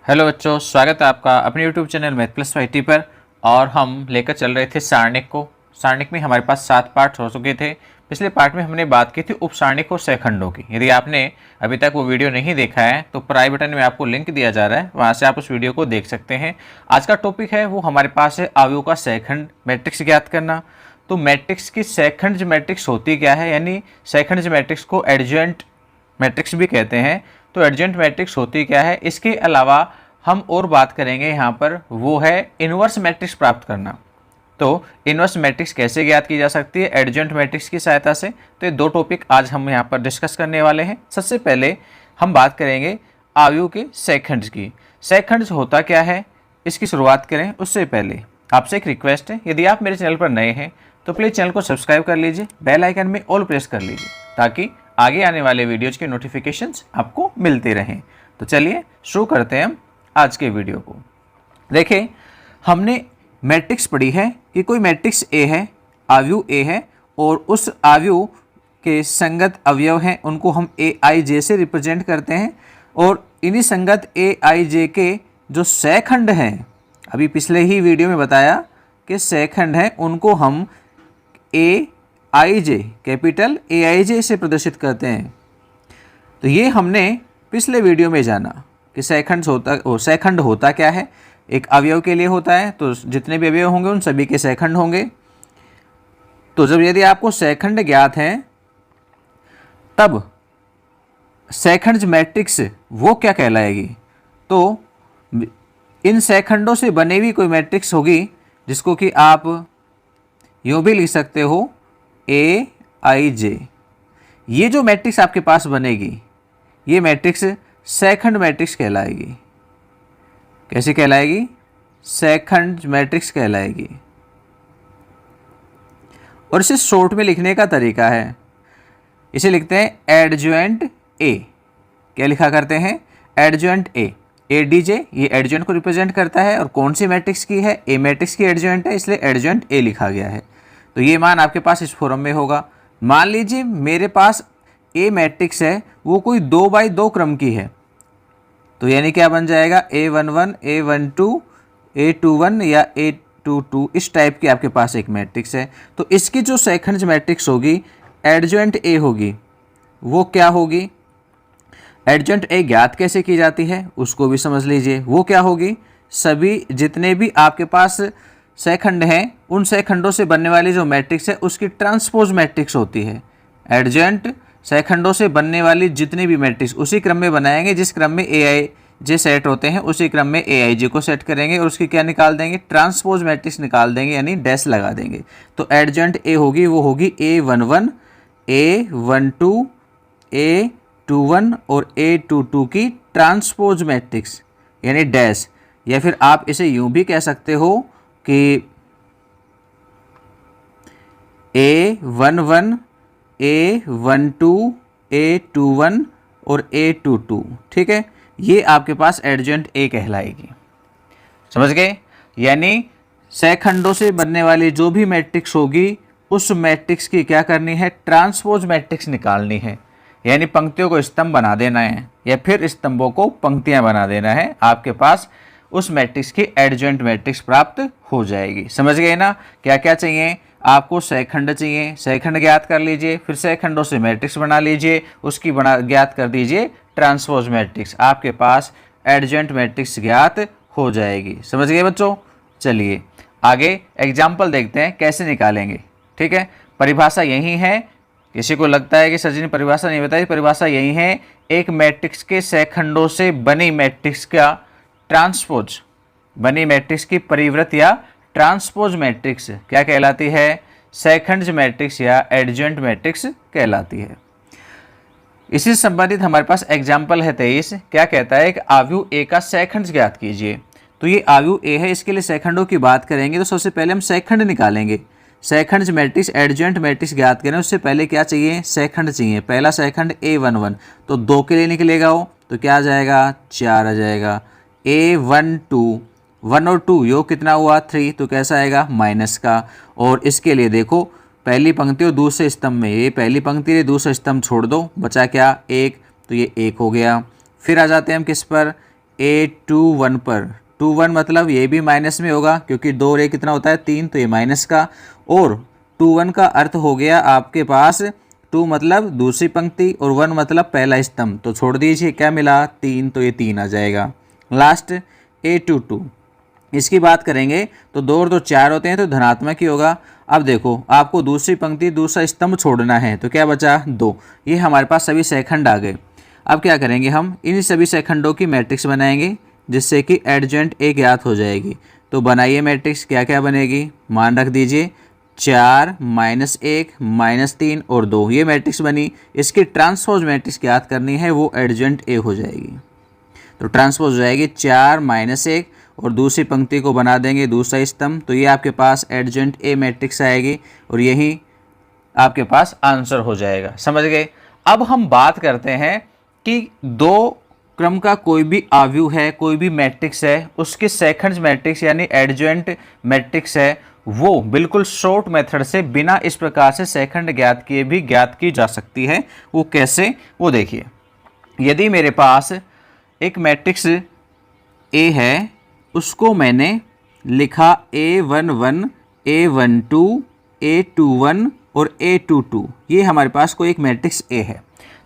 Hello बच्चों, स्वागत है आपका अपने YouTube channel math plus YT पर। और हम लेकर चल रहे थे सारणिक को। सारणिक में हमारे पास 7 पार्ट हो चुके थे। पिछले पार्ट में हमने बात की थी उपसारणिक और सहखंडों की। यदि आपने अभी तक वो वीडियो नहीं देखा है तो प्राई बटन में आपको लिंक दिया जा रहा है, वहाँ से आप उस वीडियो को देख सकते हैं। आज का टॉपिक है वो हमारे पास है अवयव का सहखंड मैट्रिक्स ज्ञात करना। तो मैट्रिक्स की सहखंड मैट्रिक्स होती क्या है, यानी सहखंड मैट्रिक्स को एडजेंट मैट्रिक्स भी कहते हैं। तो एडजेंट मैट्रिक्स होती क्या है, इसके अलावा हम और बात करेंगे यहाँ पर, वो है इन्वर्स मैट्रिक्स प्राप्त करना। तो इन्वर्स मैट्रिक्स कैसे ज्ञात की जा सकती है एडजेंट मैट्रिक्स की सहायता से। तो ये दो टॉपिक आज हम यहाँ पर डिस्कस करने वाले हैं। सबसे पहले हम बात करेंगे अवयव के सहखंड की। सहखंड होता क्या है, इसकी शुरुआत करें उससे पहले आपसे एक रिक्वेस्ट है, यदि आप मेरे चैनल पर नए हैं तो प्लीज़ चैनल को सब्सक्राइब कर लीजिए, बेल आइकन में ऑल प्रेस कर लीजिए ताकि आगे आने वाले वीडियोज़ के नोटिफिकेशंस आपको मिलते रहें। तो चलिए शुरू करते हैं हम आज के वीडियो को। देखिए, हमने मैट्रिक्स पढ़ी है कि कोई मैट्रिक्स ए है, अवयव ए है और उस अवयव के संगत अवयव हैं, उनको हम ए आई जे से रिप्रेजेंट करते हैं। और इन्हीं संगत ए आई जे के जो सहखंड हैं, अभी पिछले ही वीडियो में बताया कि सहखंड हैं, उनको हम ए आई जे, कैपिटल ए आई जे से प्रदर्शित करते हैं। तो ये हमने पिछले वीडियो में जाना कि सहखंड होता क्या है। एक अवयव के लिए होता है, तो जितने भी अवयव होंगे उन सभी के सहखंड होंगे। तो जब यदि आपको सहखंड ज्ञात है तब सहखंड मैट्रिक्स वो क्या कहलाएगी। तो इन सहखंडों से बनी हुई कोई मैट्रिक्स होगी जिसको कि आप यूँ भी लिख सकते हो ए आई जे। ये जो मैट्रिक्स आपके पास बनेगी ये मैट्रिक्स सहखंड मैट्रिक्स कहलाएगी। कैसे कहलाएगी? सहखंड मैट्रिक्स कहलाएगी। और इसे शॉर्ट में लिखने का तरीका है, इसे लिखते हैं एडजॉइंट ए। क्या लिखा करते हैं? Adjoint A. A D J ये एडजॉइंट को रिप्रेजेंट करता है और कौन सी मैट्रिक्स की है? ए मैट्रिक्स की एडजॉइंट है, इसलिए एडजॉइंट ए लिखा गया है। तो ये मान आपके पास इस फॉर्म में होगा। मान लीजिए मेरे पास ए मैट्रिक्स है, वो कोई 2x2 क्रम की है, तो यानी क्या बन जाएगा? A11, A12, A21 या A22, इस टाइप की आपके पास एक मैट्रिक्स है। तो इसकी जो सहखंड मैट्रिक्स होगी एडजॉइंट ए होगी। वो क्या होगी? एडजॉइंट ए ज्ञात कैसे की जाती है उसको भी समझ लीजिए। वो क्या होगी? सभी जितने भी आपके पास सहखंड हैं उन सहखंडों से बनने वाली जो मैट्रिक्स है उसकी ट्रांसपोज मैट्रिक्स होती है। एडजॉइंट सहखंडों से बनने वाली जितनी भी मैट्रिक्स उसी क्रम में बनाएंगे जिस क्रम में ए आई जे सेट होते हैं, उसी क्रम में ए आई जे को सेट करेंगे और उसकी क्या निकाल देंगे? ट्रांसपोज मैट्रिक्स निकाल देंगे, यानी डैश लगा देंगे। तो एडजॉइंट ए होगी वो होगी A11, A12, A21 और A22 की ट्रांसपोज मैट्रिक्स यानी डैश। या फिर आप इसे यूं भी कह सकते हो कि A11, A12, A21 और A22, ठीक है, ये आपके पास एडजॉइंट ए कहलाएगी। समझ गए? यानी सहखंडों से बनने वाली जो भी मैट्रिक्स होगी उस मैट्रिक्स की क्या करनी है? ट्रांसपोज मैट्रिक्स निकालनी है, यानी पंक्तियों को स्तंभ बना देना है या फिर स्तंभों को पंक्तियां बना देना है। आपके पास उस मैट्रिक्स की एडजॉइंट मैट्रिक्स प्राप्त हो जाएगी। समझ गए ना? क्या क्या चाहिए आपको? सहखंड चाहिए, सहखंड ज्ञात कर लीजिए, फिर सहखंडों से मैट्रिक्स बना लीजिए, उसकी ज्ञात कर दीजिए ट्रांसपोज मैट्रिक्स, आपके पास एडजॉइंट मैट्रिक्स ज्ञात हो जाएगी। समझ गए बच्चों? चलिए आगे एग्जाम्पल देखते हैं कैसे निकालेंगे। ठीक है, परिभाषा यही है। किसी को लगता है कि सर जी ने परिभाषा नहीं बताई, परिभाषा यही है, एक मैट्रिक्स के सहखंडों से बनी मैट्रिक्स का ट्रांसपोज, बनी मैट्रिक्स की परिवृत या ट्रांसपोज मैट्रिक्स क्या कहलाती है? सहखंड मैट्रिक्स या एडजॉइंट मैट्रिक्स कहलाती है। इसी से संबंधित हमारे पास एग्जाम्पल है 23। क्या कहता है कि अवयव ए का सहखंड ज्ञात कीजिए। तो ये अवयव ए है, इसके लिए सहखंडों की बात करेंगे तो सबसे पहले हम सहखंड निकालेंगे। सहखंड मैट्रिक्स एडजॉइंट मैट्रिक्स ज्ञात करें उससे पहले क्या चाहिए? सहखंड चाहिए। पहला सहखंड A11, तो 2 के लिए निकलेगा वो, तो क्या आ जाएगा? 4 आ जाएगा। A12, 1 और 2 योग कितना हुआ? 3, तो कैसा आएगा? माइनस का। और इसके लिए देखो पहली पंक्ति और दूसरे स्तंभ में, ये पहली पंक्ति है, दूसरा स्तंभ छोड़ दो, बचा क्या? 1, तो ये 1 हो गया। फिर आ जाते हैं हम किस पर? A21 पर 21 मतलब ये भी माइनस में होगा क्योंकि 2 और 1 कितना होता है 3, तो ये माइनस का। और 21 का अर्थ हो गया आपके पास 2 मतलब दूसरी पंक्ति और 1 मतलब पहला स्तंभ, तो छोड़ दीजिए क्या मिला 3, तो ये 3 आ जाएगा। लास्ट A22 इसकी बात करेंगे तो 2 और 2 4 होते हैं तो धनात्मक ही होगा। अब देखो आपको दूसरी पंक्ति दूसरा स्तंभ छोड़ना है तो क्या बचा 2, ये हमारे पास सभी सेकंड आ गए। अब क्या करेंगे हम इन सभी सेकंडों की मैट्रिक्स बनाएंगे जिससे कि एडजेंट ए ज्ञात हो जाएगी। तो बनाइए मैट्रिक्स, क्या क्या बनेगी मान रख दीजिए 4 -1 -3 और 2, ये मैट्रिक्स बनी। इसकी ट्रांसपोज मैट्रिक्स ज्ञात करनी है, वो एडजेंट ए हो जाएगी। तो ट्रांसपोज हो जाएगी 4 -1 और दूसरी पंक्ति को बना देंगे दूसरा स्तंभ, तो ये आपके पास एडजेंट ए मैट्रिक्स आएगी और यही आपके पास आंसर हो जाएगा। समझ गए। अब हम बात करते हैं कि 2 क्रम का कोई भी आव्यूह है, कोई भी मैट्रिक्स है, उसके सेकंड मैट्रिक्स यानी एडजेंट मैट्रिक्स है, वो बिल्कुल शॉर्ट मेथड से बिना इस प्रकार से सेकंड ज्ञात किए भी ज्ञात की जा सकती है। वो कैसे, वो देखिए। यदि मेरे पास एक मैट्रिक्स ए है, उसको मैंने लिखा A11 A12 A21 और A22, ये हमारे पास कोई एक मैट्रिक्स ए है,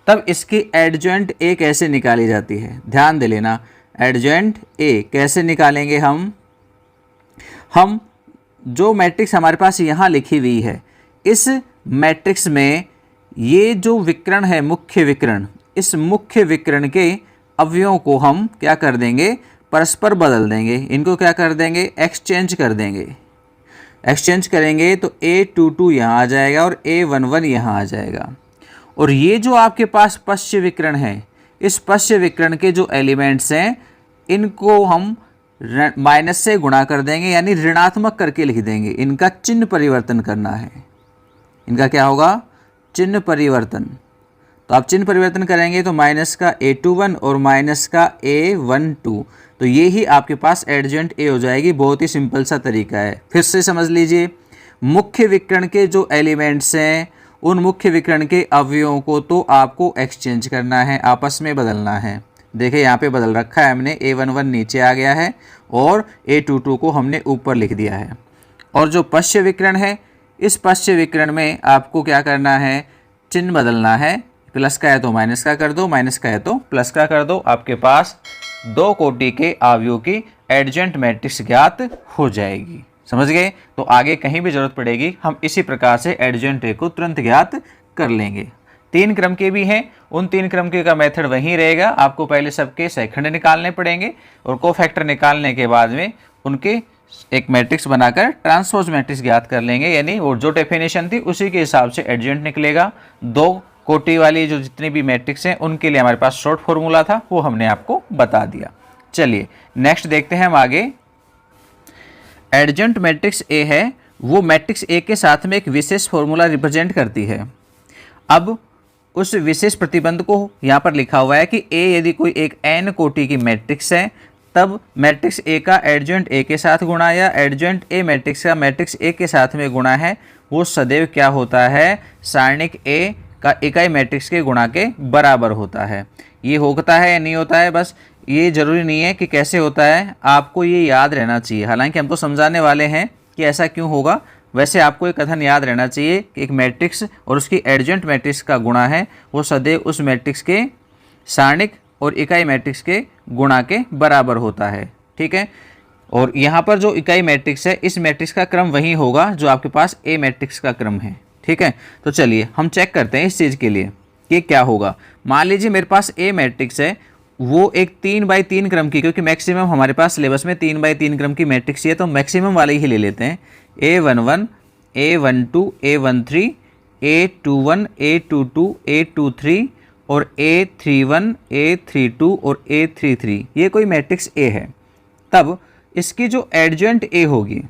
तब इसकी एडजेंट ए कैसे निकाली जाती है, ध्यान दे लेना। एडजेंट ए कैसे निकालेंगे हम जो मैट्रिक्स हमारे पास यहाँ लिखी हुई है, इस मैट्रिक्स में ये जो विकर्ण है मुख्य विकर्ण, इस मुख्य विकर्ण के अवयवों को हम क्या कर देंगे परस्पर बदल देंगे, इनको क्या कर देंगे एक्सचेंज कर देंगे। एक्सचेंज करेंगे तो A22 यहाँ आ जाएगा और A11 यहाँ आ जाएगा। और ये जो आपके पास पश्य विकर्ण है, इस पश्य विकर्ण के जो एलिमेंट्स हैं इनको हम माइनस से गुणा कर देंगे यानी ऋणात्मक करके लिख देंगे। इनका चिन्ह परिवर्तन करना है, इनका क्या होगा चिन्ह परिवर्तन। तो आप चिन्ह परिवर्तन करेंगे तो माइनस का A21 और माइनस का A12, तो ये ही आपके पास एडजेंट ए हो जाएगी। बहुत ही सिंपल सा तरीका है, फिर से समझ लीजिए। मुख्य विकर्ण के जो एलिमेंट्स हैं उन मुख्य विकर्ण के अवयवों को तो आपको एक्सचेंज करना है, आपस में बदलना है। देखिए यहाँ पे बदल रखा है हमने, A11 नीचे आ गया है और A22 को हमने ऊपर लिख दिया है। और जो पश्य विकर्ण है, इस पश्य विकर्ण में आपको क्या करना है चिन्ह बदलना है, प्लस का है तो माइनस का कर दो, माइनस का है तो प्लस का कर दो। आपके पास 2 कोटि के अवयवों की एडजेंट मैट्रिक्स ज्ञात हो जाएगी। समझ गए। तो आगे कहीं भी जरूरत पड़ेगी हम इसी प्रकार से एडजेंट ए को तुरंत ज्ञात कर लेंगे। 3 क्रम के भी हैं, उन 3 क्रम के का मेथड वहीं रहेगा। आपको पहले सबके सेकंड निकालने पड़ेंगे और कोफैक्टर निकालने के बाद में उनके एक मैट्रिक्स बनाकर ट्रांसपोज मैट्रिक्स ज्ञात कर लेंगे, यानी वो जो डेफिनेशन थी उसी के हिसाब से एडजेंट निकलेगा। 2 कोटि वाली जो जितनी भी मैट्रिक्स हैं उनके लिए हमारे पास शॉर्ट फॉर्मूला था, वो हमने आपको बता दिया। चलिए नेक्स्ट देखते हैं हम आगे। एडजेंट मैट्रिक्स ए है, वो मैट्रिक्स ए के साथ में एक विशेष फॉर्मूला रिप्रेजेंट करती है। अब उस विशेष प्रतिबंध को यहाँ पर लिखा हुआ है कि ए यदि कोई एक n कोटि की मैट्रिक्स है, तब मैट्रिक्स ए का एडजेंट ए के साथ गुणा या एडजेंट ए मैट्रिक्स का मैट्रिक्स ए के साथ में गुणा है, वो सदैव क्या होता है सारणिक ए का इकाई मैट्रिक्स के गुणा के बराबर होता है। ये होता है या नहीं होता है, बस ये जरूरी नहीं है कि कैसे होता है, आपको ये याद रहना चाहिए। हालांकि हम तो समझाने वाले हैं कि ऐसा क्यों होगा, वैसे आपको एक कथन याद रहना चाहिए कि एक मैट्रिक्स और उसकी एडजेंट मैट्रिक्स का गुणा है वो सदैव उस मैट्रिक्स के सारणिक और इकाई मैट्रिक्स के गुणा के बराबर होता है। ठीक है। और यहाँ पर जो इकाई मैट्रिक्स है, इस मैट्रिक्स का क्रम वही होगा जो आपके पास ए मैट्रिक्स का क्रम है। ठीक है। तो चलिए हम चेक करते हैं इस चीज़ के लिए कि क्या होगा। मान लीजिए मेरे पास ए मैट्रिक्स है, वो एक 3x3 क्रम की, क्योंकि मैक्सिमम हमारे पास सिलेबस में 3x3 क्रम की मैट्रिक्स है, तो मैक्सिमम वाले ही ले लेते हैं। A11 A12 A13 A21 A22 A23 और A31 A32 और A33, ये कोई मैट्रिक्स ए है। तब इसकी जो एडजेंट ए होगी,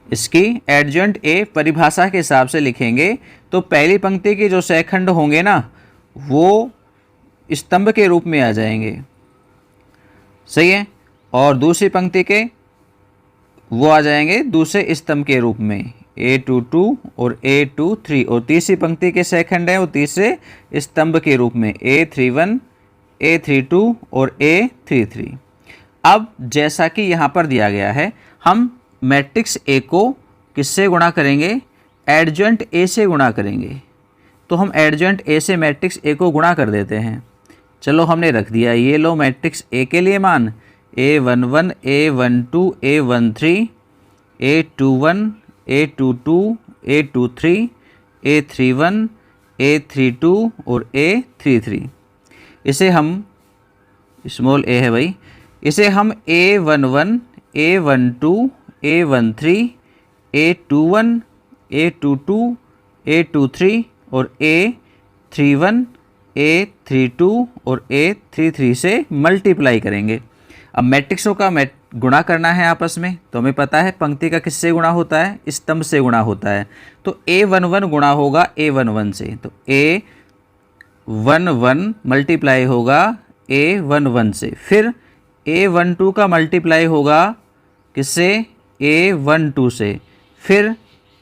इसकी एडजेंट ए परिभाषा के हिसाब से लिखेंगे तो पहली पंक्ति के जो सेकंड होंगे ना, वो स्तंभ के रूप में आ जाएंगे। सही है। और दूसरी पंक्ति के वो आ जाएंगे दूसरे स्तंभ के रूप में, A22 और A23। और तीसरी पंक्ति के सेकंड है वो तीसरे स्तंभ के रूप में, A31 A32 और A33। अब जैसा कि यहाँ पर दिया गया है, हम मैट्रिक्स ए को किससे गुणा करेंगे? एडजॉइंट ए से गुणा करेंगे। तो हम एडजॉइंट ए से मैट्रिक्स ए को गुणा कर देते हैं। चलो हमने रख दिया, ये लो मैट्रिक्स ए के लिए मान A11, A12, A13, A21, A22, A23, A31, A32 और A33। इसे हम स्मॉल ए है भाई, इसे हम A11, A12, A13, A21, A22, A23 और A31, A32 और A33 से मल्टीप्लाई करेंगे। अब मैट्रिक्सों का गुणा करना है आपस में, तो हमें पता है पंक्ति का किससे गुणा होता है? स्तंभ से गुणा होता है। तो A11 गुणा होगा A11 से, तो A11 मल्टीप्लाई होगा A11 से। फिर A12 का मल्टीप्लाई होगा किससे? A12 से। फिर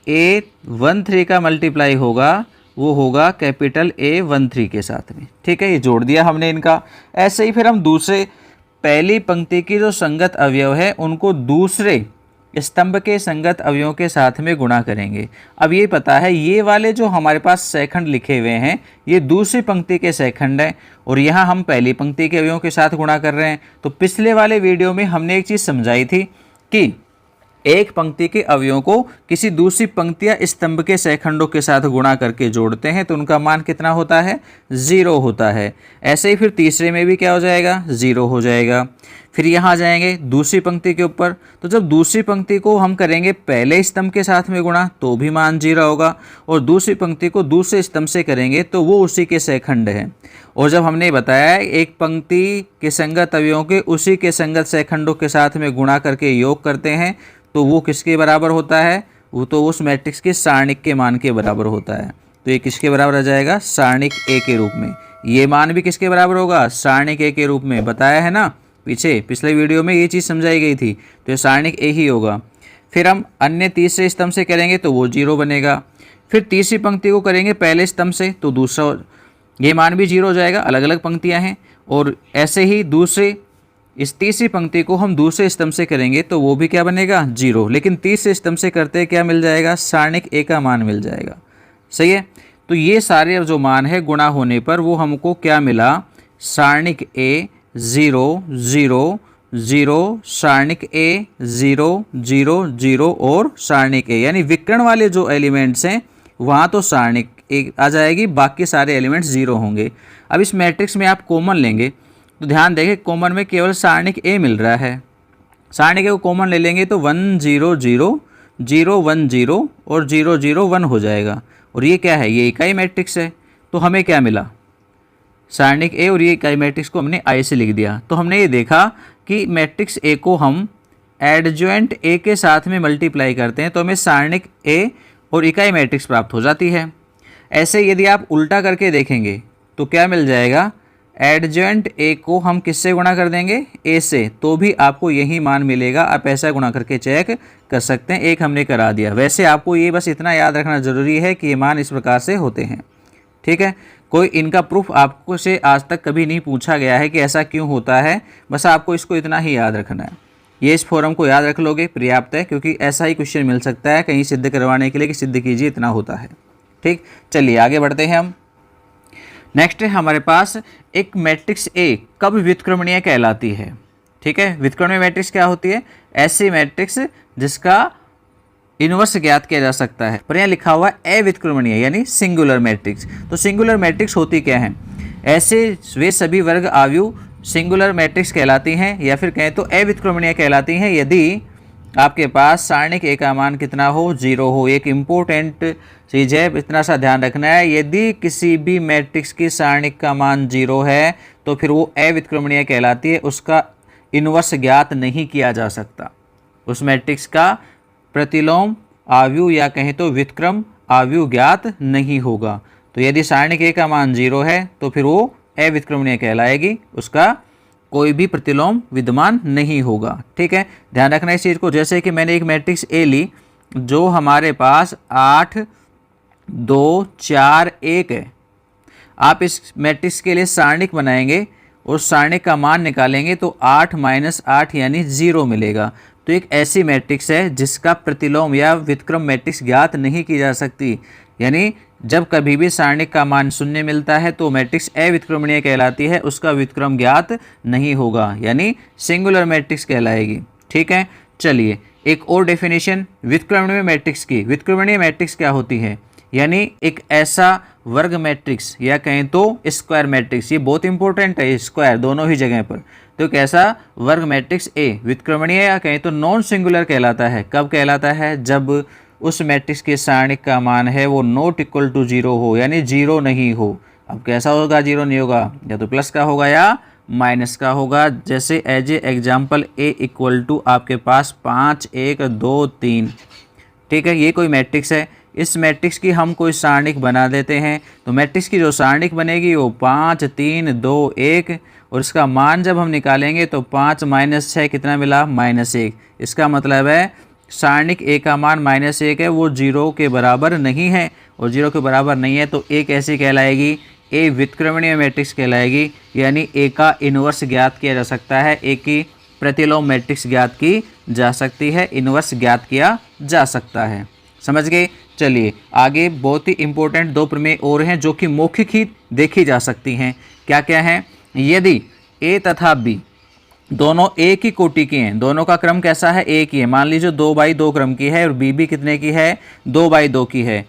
A13 का मल्टीप्लाई होगा, वो होगा कैपिटल A13 के साथ में। ठीक है, ये जोड़ दिया हमने इनका। ऐसे ही फिर हम दूसरे पहली पंक्ति की जो संगत अवयव है उनको दूसरे स्तंभ के संगत अवयवों के साथ में गुणा करेंगे। अब ये पता है, ये वाले जो हमारे पास सेकंड लिखे हुए हैं ये दूसरी पंक्ति के सेकंड हैं और यहाँ हम पहली पंक्ति के अवयवों के साथ गुणा कर रहे हैं। तो पिछले वाले वीडियो में हमने एक चीज़ समझाई थी कि एक पंक्ति के अवयवों को किसी दूसरी पंक्ति या स्तंभ के सेकंडों के साथ गुणा करके जोड़ते हैं तो उनका मान कितना होता है? 0 होता है। ऐसे ही फिर तीसरे में भी क्या हो जाएगा? 0 हो जाएगा। फिर यहाँ जाएंगे दूसरी पंक्ति के ऊपर, तो जब दूसरी पंक्ति को हम करेंगे पहले स्तंभ के साथ में गुणा तो भी मान 0 होगा, और दूसरी पंक्ति को दूसरे स्तंभ से करेंगे तो वो उसी के सेकंड है। और जब हमने बताया एक पंक्ति के संगत अवयवों के उसी के संगत सेकंडों के साथ में गुणा करके योग करते हैं तो वो किसके बराबर होता है? वो तो उस मैट्रिक्स के सारणिक के मान के बराबर होता है। तो ये किसके बराबर आ जाएगा? सारणिक ए के रूप में। ये मान भी किसके बराबर होगा? सारणिक ए के रूप में। बताया है ना पिछले वीडियो में ये चीज़ समझाई गई थी, तो ये सारणिक ए ही होगा। फिर हम अन्य तीसरे स्तंभ से करेंगे तो वो 0 बनेगा। फिर तीसरी पंक्ति को करेंगे पहले स्तंभ से तो दूसरा, ये मान भी 0 हो जाएगा, अलग अलग पंक्तियाँ हैं। और ऐसे ही दूसरे इस तीसरी पंक्ति को हम दूसरे स्तंभ से करेंगे तो वो भी क्या बनेगा? 0। लेकिन तीसरे स्तंभ से करते क्या मिल जाएगा? सारणिक ए का मान मिल जाएगा। सही है, तो ये सारे जो मान है गुणा होने पर वो हमको क्या मिला? सारणिक ए 0 0 0, सारणिक ए 0 0 0 और सारणिक ए, यानी विकर्ण वाले जो एलिमेंट्स हैं वहाँ तो सारणिक ए आ जाएगी, बाकी सारे एलिमेंट्स 0 होंगे। अब इस मैट्रिक्स में आप कॉमन लेंगे तो ध्यान देखें कॉमन में केवल सारणिक ए मिल रहा है। सारणिक ए को कॉमन ले लेंगे तो 1 0 0 0 1 0 और 0 0 1 हो जाएगा। और ये क्या है? ये इकाई मैट्रिक्स है। तो हमें क्या मिला? सारणिक ए, और ये इकाई मैट्रिक्स को हमने आई से लिख दिया। तो हमने ये देखा कि मैट्रिक्स ए को हम एडजॉइंट ए के साथ में मल्टीप्लाई करते हैं तो हमें सारणिक ए और इकाई मैट्रिक्स प्राप्त हो जाती है। ऐसे यदि आप उल्टा करके देखेंगे तो क्या मिल जाएगा? एडजॉइंट ए को हम किससे गुणा कर देंगे? ए से, तो भी आपको यही मान मिलेगा। आप ऐसा गुणा करके चेक कर सकते हैं। एक हमने करा दिया। वैसे आपको ये बस इतना याद रखना ज़रूरी है कि ये मान इस प्रकार से होते हैं। ठीक है, कोई इनका प्रूफ आपको से आज तक कभी नहीं पूछा गया है कि ऐसा क्यों होता है, बस आपको इसको इतना ही याद रखना है। ये इस फॉर्म को याद रख लोगे पर्याप्त है, क्योंकि ऐसा ही क्वेश्चन मिल सकता है कहीं सिद्ध करवाने के लिए कि सिद्ध कीजिए इतना होता है। ठीक, चलिए आगे बढ़ते हैं हम। नेक्स्ट है हमारे पास एक मैट्रिक्स ए कब व्युत्क्रमणीय कहलाती है। ठीक है, व्युत्क्रमणीय मैट्रिक्स क्या होती है? ऐसी मैट्रिक्स जिसका इनवर्स ज्ञात किया जा सकता है, पर यहाँ लिखा हुआ है अव्युत्क्रमणीय यानी सिंगुलर मैट्रिक्स। तो सिंगुलर मैट्रिक्स होती क्या है? ऐसे वे सभी वर्ग आव्यूह सिंगुलर मैट्रिक्स कहलाती हैं, या फिर कहें तो अव्युत्क्रमणीय कहलाती हैं यदि आपके पास सारणिक ए का मान कितना हो? 0 हो। एक इम्पोर्टेंट चीज़ है, इतना सा ध्यान रखना है। यदि किसी भी मैट्रिक्स की सारणिक का मान 0 है तो फिर वो अव्युत्क्रमणीय कहलाती है, उसका इनवर्स ज्ञात नहीं किया जा सकता। उस मैट्रिक्स का प्रतिलोम आव्यूह या कहें तो व्युत्क्रम आव्यूह ज्ञात नहीं होगा। तो यदि सारणिक ए का मान 0 है तो फिर वो अव्युत्क्रमणीय कहलाएगी, उसका कोई भी प्रतिलोम विद्यमान नहीं होगा। ठीक है, ध्यान रखना इस चीज़ को। जैसे कि मैंने एक मैट्रिक्स ए ली जो हमारे पास 8 2 4 1 है। आप इस मैट्रिक्स के लिए सारणिक बनाएंगे और सारणिक का मान निकालेंगे तो 8 माइनस 8 यानी 0 मिलेगा। तो एक ऐसी मैट्रिक्स है जिसका प्रतिलोम या व्युत्क्रम मैट्रिक्स ज्ञात नहीं की जा सकती। यानी जब कभी भी सारणिक का मान 0 मिलता है तो मैट्रिक्स अव्युत्क्रमणीय कहलाती है, उसका व्युत्क्रम ज्ञात नहीं होगा, यानी सिंगुलर मैट्रिक्स कहलाएगी। ठीक है, चलिए एक और डेफिनेशन व्युत्क्रमणीय मैट्रिक्स की। व्युत्क्रमणीय मैट्रिक्स क्या होती है? यानी एक ऐसा वर्ग मैट्रिक्स या कहें तो स्क्वायर मैट्रिक्स, ये बहुत इंपॉर्टेंट है, स्क्वायर दोनों ही जगह पर। तो एक ऐसा वर्ग मैट्रिक्स ए व्युत्क्रमणीय या कहें तो नॉन सिंगुलर कहलाता है। कब कहलाता है? जब उस मैट्रिक्स के सारणिक का मान है वो नॉट इक्वल टू 0 हो, यानी 0 नहीं हो। अब कैसा होगा 0 नहीं होगा? या तो प्लस का होगा या माइनस का होगा। जैसे as a example A equal to आपके पास 5 1 2 3। ठीक है, ये कोई मैट्रिक्स है। इस मैट्रिक्स की हम कोई सारणिक बना देते हैं, तो मैट्रिक्स की जो सारणिक बनेगी वो 5 3 2 1, और इसका मान जब हम निकालेंगे तो 5 माइनस 6 कितना मिला? -1। इसका मतलब है सारणिक ए का मान -1 है, वो 0 के बराबर नहीं है, और 0 के बराबर नहीं है तो ए कैसी कहलाएगी? ए व्युत्क्रमणीय मैट्रिक्स कहलाएगी। यानी ए का इनवर्स ज्ञात किया जा सकता है, ए की प्रतिलोम मैट्रिक्स ज्ञात की जा सकती है, इनवर्स ज्ञात किया जा सकता है। समझ गए? चलिए आगे बहुत ही इंपॉर्टेंट 2 प्रमेय और हैं जो कि मौखिक ही देखी जा सकती हैं। क्या क्या हैं? यदि ए तथा बी दोनों एक ही कोटि की हैं, दोनों का क्रम कैसा है? एक ही है। मान लीजिए 2/2 क्रम की है और बी भी कितने की है? 2/2 की है।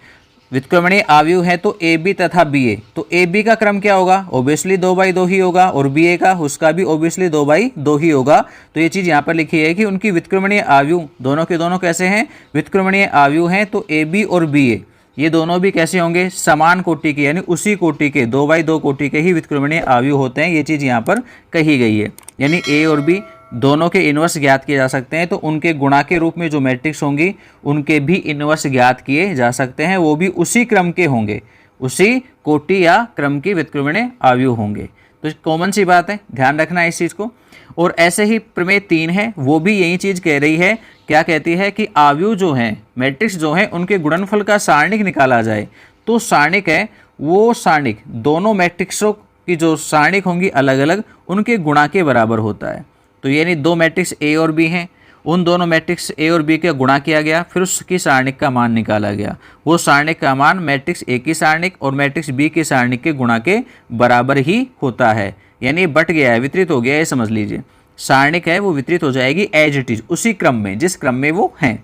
व्युत्क्रमणीय आव्यूह है तो ए बी तथा बी ए, तो ए बी का क्रम क्या होगा? ऑब्वियसली 2/2 ही होगा, और बी ए का उसका भी ऑब्वियसली 2/2 ही होगा। तो ये चीज़ यहाँ पर लिखी है कि उनकी व्युत्क्रमणीय आव्यूह दोनों के दोनों कैसे हैं? व्युत्क्रमणीय आव्यूह हैं। तो ए बी और बी ए ये दोनों भी कैसे होंगे? समान कोटि के, यानी उसी कोटि के 2/2 कोटि के ही व्युत्क्रमणीय आव्यूह होते हैं। ये चीज़ यहाँ पर कही गई है। यानी ए और बी दोनों के इनवर्स ज्ञात किए जा सकते हैं, तो उनके गुणा के रूप में जो मैट्रिक्स होंगी उनके भी इनवर्स ज्ञात किए जा सकते हैं, वो भी उसी क्रम के होंगे, उसी कोटि या क्रम की व्युत्क्रमणीय आव्यूह होंगे। तो कॉमन सी बात है, ध्यान रखना है इस चीज़ को। और ऐसे ही प्रमेय 3 है, वो भी यही चीज़ कह रही है। क्या कहती है? कि आव्यूह जो हैं, मैट्रिक्स जो हैं, उनके गुणनफल का सारणिक निकाला जाए। तो सारणिक है वो सारणिक दोनों मैट्रिक्सों की जो सारणिक होंगी अलग अलग, उनके गुणा के बराबर होता है। तो यानी 2 मैट्रिक्स ए और बी हैं, उन दोनों मैट्रिक्स ए और बी का गुणा किया गया, फिर उसकी सारणिक का मान निकाला गया। वो सारणिक का मान मैट्रिक्स ए की सारणिक और मैट्रिक्स बी की सारणिक के गुणा के बराबर ही होता है। यानी बट गया है, वितरित हो गया है, समझ लीजिए। सारणिक है वो वितरित हो जाएगी एज इट इज, उसी क्रम में जिस क्रम में वो हैं।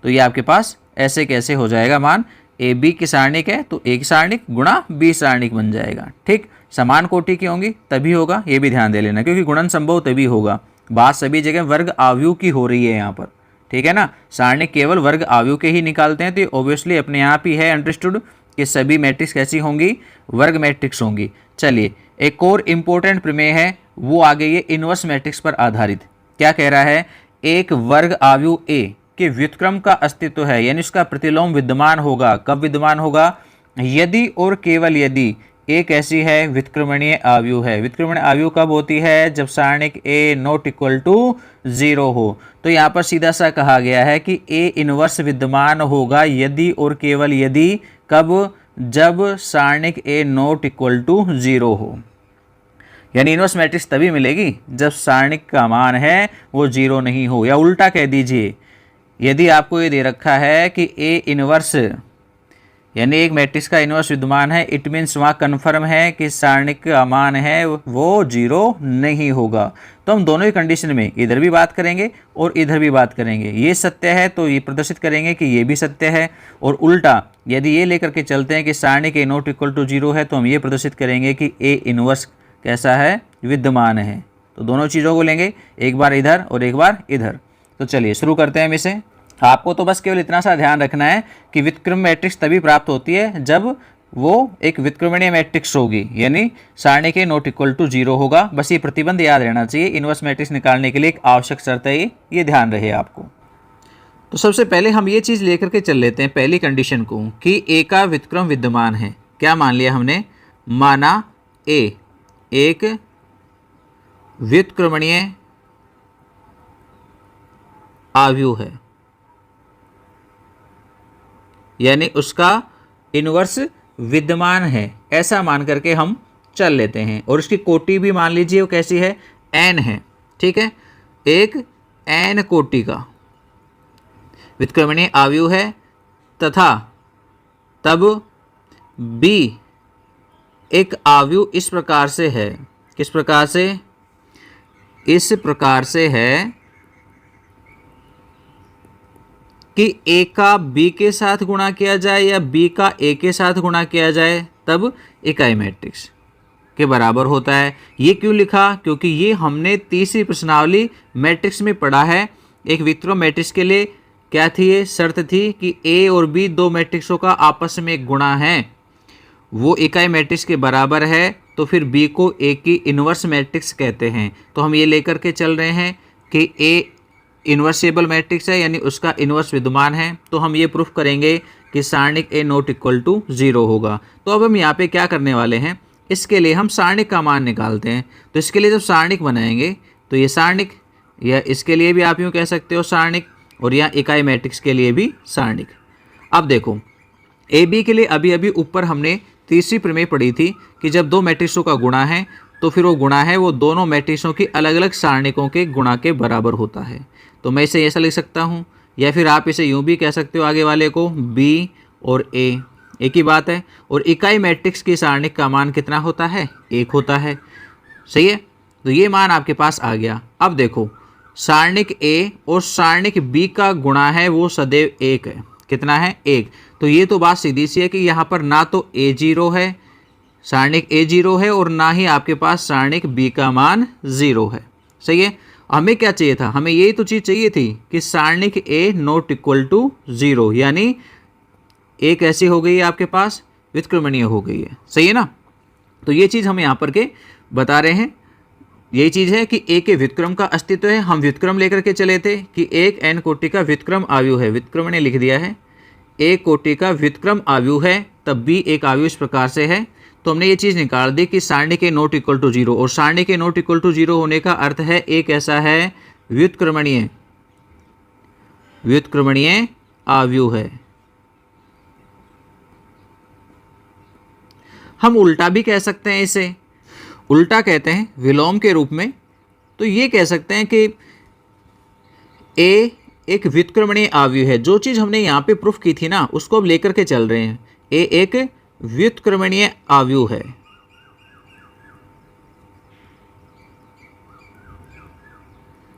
तो ये आपके पास ऐसे कैसे हो जाएगा मान? ए बी की सारणिक है तो ए की सारणिक गुणा बी सारणिक बन जाएगा। ठीक, समान कोटि की होंगी तभी होगा, ये भी ध्यान दे लेना, क्योंकि गुणन संभव तभी होगा। बात सभी जगह वर्ग आव्यूह की हो रही है यहाँ पर। ठीक है ना, सारणिक केवल वर्ग आव्यूह के ही निकालते हैं, तो ऑब्वियसली अपने आप ही है अंडरस्टूड कि सभी मैट्रिक्स कैसी होंगी? वर्ग मैट्रिक्स होंगी। चलिए एक और इम्पोर्टेंट प्रमेय है, वो आ गई है इनवर्स मैट्रिक्स पर आधारित। क्या कह रहा है? एक वर्ग आव्यूह ए के व्युत्क्रम का अस्तित्व है, यानी उसका प्रतिलोम विद्यमान होगा। कब विद्यमान होगा? यदि और केवल यदि ए कैसी है? व्युत्क्रमणीय आव्यूह है। व्युत्क्रमणीय आव्यूह कब होती है? जब सारणिक ए नॉट इक्वल टू 0 हो। तो यहाँ पर सीधा सा कहा गया है कि ए इनवर्स विद्यमान होगा यदि और केवल यदि। कब? जब सारणिक ए नॉट इक्वल टू 0 हो। यानी इनवर्स मैट्रिक्स तभी मिलेगी जब सारणिक का मान है वो 0 नहीं हो। या उल्टा कह दीजिए, यदि आपको ये दे रखा है कि ए इनवर्स, यानी एक मैट्रिक्स का इनवर्स विद्यमान है, इट मीन्स वहाँ कन्फर्म है कि सारणिक का मान है वो 0 नहीं होगा। तो हम दोनों ही कंडीशन में इधर भी बात करेंगे और इधर भी बात करेंगे। ये सत्य है तो ये प्रदर्शित करेंगे कि ये भी सत्य है, और उल्टा यदि ये लेकर के चलते हैं कि सारणिक ए नॉट इक्वल टू 0 है तो हम ये प्रदर्शित करेंगे कि ए इनवर्स कैसा है? विद्यमान है। तो दोनों चीज़ों को लेंगे, एक बार इधर और एक बार इधर। तो चलिए शुरू करते हैं हम इसे। आपको तो बस केवल इतना सा ध्यान रखना है कि व्युत्क्रम मैट्रिक्स तभी प्राप्त होती है जब वो एक व्युत्क्रमणीय मैट्रिक्स होगी, यानी सारणिक ए नॉट इक्वल टू 0 होगा। बस ये प्रतिबंध याद रहना चाहिए, इनवर्स मैट्रिक्स निकालने के लिए एक आवश्यक शर्त है, ये ध्यान रहे आपको। तो सबसे पहले हम ये चीज़ लेकर के चल लेते हैं पहली कंडीशन को, कि ए का व्युत्क्रम विद्यमान है। क्या मान लिया हमने? माना ए एक व्युत्क्रमणीय आव्यूह है, यानी उसका इनवर्स विद्यमान है, ऐसा मान करके हम चल लेते हैं। और इसकी कोटि भी मान लीजिए वो कैसी है, n है, ठीक है, एक n कोटि का व्युत्क्रमणीय अवयव है तथा तब b एक अवयव इस प्रकार से है, किस प्रकार से, इस प्रकार से है कि a का b के साथ गुणा किया जाए या b का a के साथ गुणा किया जाए तब इकाई मैट्रिक्स के बराबर होता है। ये क्यों लिखा, क्योंकि ये हमने तीसरी प्रश्नावली मैट्रिक्स में पढ़ा है। एक व्युत्क्रम मैट्रिक्स के लिए क्या थी, ये शर्त थी कि a और b दो मैट्रिक्सों का आपस में एक गुणा है, वो इकाई मैट्रिक्स के बराबर है, तो फिर b को a की इन्वर्स मैट्रिक्स कहते हैं। तो हम ये लेकर के चल रहे हैं कि a इन्वर्सेबल मैट्रिक्स है, यानी उसका इन्वर्स विद्यमान है। तो हम ये प्रूफ करेंगे कि सारणिक a नॉट इक्वल टू 0 होगा। तो अब हम यहाँ पे क्या करने वाले हैं, इसके लिए हम सारणिक का मान निकालते हैं। तो इसके लिए जब सारणिक बनाएंगे तो ये सारणिक, या इसके लिए भी आप यूँ कह सकते हो सारणिक, और यहाँ इकाई मैट्रिक्स के लिए भी सारणिक। अब देखो ए बी के लिए अभी अभी ऊपर हमने तीसरी प्रमेय पढ़ी थी कि जब दो मैट्रिक्सों का गुणा है तो फिर वो गुणा है वो दोनों मैट्रिक्सों की अलग अलग सारणिकों के गुणा के बराबर होता है। तो मैं इसे ऐसा लिख सकता हूँ, या फिर आप इसे यूँ भी कह सकते हो आगे वाले को, b और a एक ही बात है। और इकाई मैट्रिक्स की सारणिक का मान कितना होता है, 1 होता है, सही है। तो ये मान आपके पास आ गया। अब देखो सारणिक a और सारणिक b का गुणा है वो सदैव 1 है, कितना है, 1। तो ये तो बात सीधी सी है कि यहाँ पर ना तो a 0 है, सारणिक a 0 है, और ना ही आपके पास सारणिक b का मान 0 है, सही है। हमें क्या चाहिए था, हमें यही तो चीज़ चाहिए थी कि सारणिक a नॉट इक्वल टू 0, यानी a कैसी हो गई है आपके पास, व्युत्क्रमणीय हो गई है, सही है ना। तो ये चीज़ हम यहाँ पर के बता रहे हैं, यही चीज़ है कि a के व्युत्क्रम का अस्तित्व है। हम व्युत्क्रम लेकर के चले थे कि एक n कोटि का व्युत्क्रम अवयव है, व्युत्क्रम ने लिख दिया है, a कोटि का व्युत्क्रम अवयव है, तब b एक अवयव इस प्रकार से है। तो हमने ये चीज़ निकाल दी कि सारणिक a नॉट इक्वल टू 0, और सारणिक a नॉट इक्वल टू 0 होने का अर्थ है a कैसा है, व्युत्क्रमणीय, व्युत्क्रमणीय अवयव है। हम उल्टा भी कह सकते हैं, इसे उल्टा कहते हैं विलोम के रूप में। तो ये कह सकते हैं कि a एक व्युत्क्रमणीय अवयव है। जो चीज़ हमने यहाँ पे प्रूफ की थी ना, उसको अब लेकर के चल रहे हैं। a एक व्युत्क्रमणीय अवयव है,